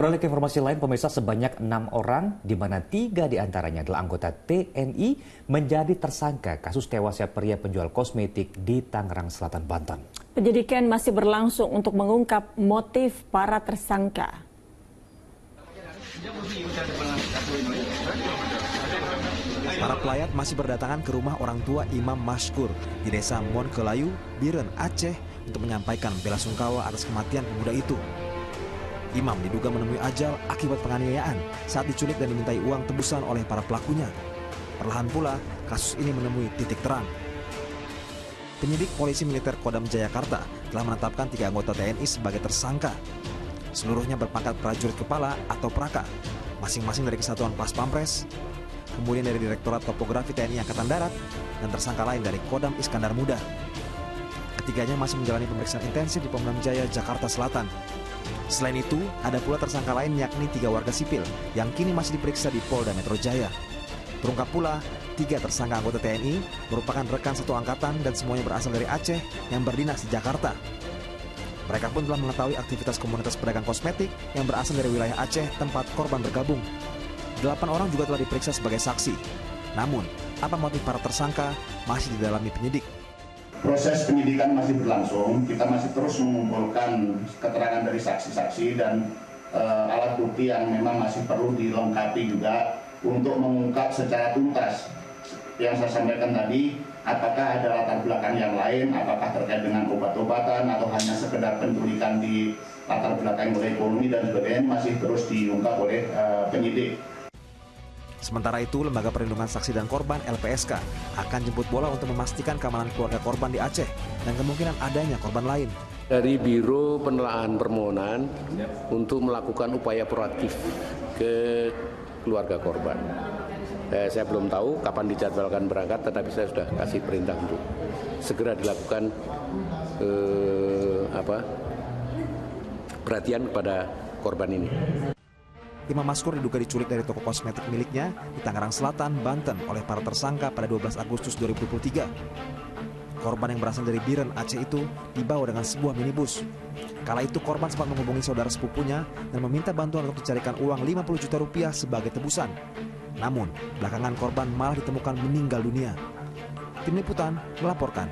Beralih ke informasi lain, pemirsa, sebanyak 6 orang, di mana 3 diantaranya adalah anggota TNI, menjadi tersangka kasus tewasnya pria penjual kosmetik di Tangerang Selatan, Banten. Penyidikan masih berlangsung untuk mengungkap motif para tersangka. Para pelayat masih berdatangan ke rumah orang tua Imam Maskur di desa Monkelayu, Biren, Aceh untuk menyampaikan bela sungkawa atas kematian pemuda itu. Imam diduga menemui ajal akibat penganiayaan saat diculik dan dimintai uang tebusan oleh para pelakunya. Perlahan pula, kasus ini menemui titik terang. Penyidik Polisi Militer Kodam Jayakarta telah menetapkan 3 anggota TNI sebagai tersangka. Seluruhnya berpangkat prajurit kepala atau praka, masing-masing dari Kesatuan Pas Pampres, kemudian dari Direktorat Topografi TNI Angkatan Darat, dan tersangka lain dari Kodam Iskandar Muda. Ketiganya masih menjalani pemeriksaan intensif di Pemdam Jaya, Jakarta Selatan. Selain itu, ada pula tersangka lain yakni 3 warga sipil yang kini masih diperiksa di Polda Metro Jaya. Terungkap pula, 3 tersangka anggota TNI merupakan rekan satu angkatan dan semuanya berasal dari Aceh yang berdinas di Jakarta. Mereka pun telah mengetahui aktivitas komunitas pedagang kosmetik yang berasal dari wilayah Aceh tempat korban bergabung. 8 orang juga telah diperiksa sebagai saksi. Namun, apa motif para tersangka masih didalami penyidik. Proses penyidikan masih berlangsung, kita masih terus mengumpulkan keterangan dari saksi-saksi dan alat bukti yang memang masih perlu dilengkapi juga untuk mengungkap secara tuntas. Yang saya sampaikan tadi, apakah ada latar belakang yang lain, apakah terkait dengan obat-obatan atau hanya sekedar penculikan di latar belakang oleh ekonomi dan sebagainya, masih terus diungkap oleh penyidik. Sementara itu, Lembaga Perlindungan Saksi dan Korban (LPSK) akan jemput bola untuk memastikan keamanan keluarga korban di Aceh dan kemungkinan adanya korban lain. Dari Biro Penelaahan Permohonan untuk melakukan upaya proaktif ke keluarga korban. Saya belum tahu kapan dijadwalkan berangkat, tetapi saya sudah kasih perintah untuk segera dilakukan perhatian kepada korban ini. Imam Maskur diduga diculik dari toko kosmetik miliknya di Tangerang Selatan, Banten oleh para tersangka pada 12 Agustus 2023. Korban yang berasal dari Biren, Aceh itu dibawa dengan sebuah minibus. Kala itu korban sempat menghubungi saudara sepupunya dan meminta bantuan untuk dicarikan uang 50 juta rupiah sebagai tebusan. Namun, belakangan korban malah ditemukan meninggal dunia. Tim Liputan melaporkan.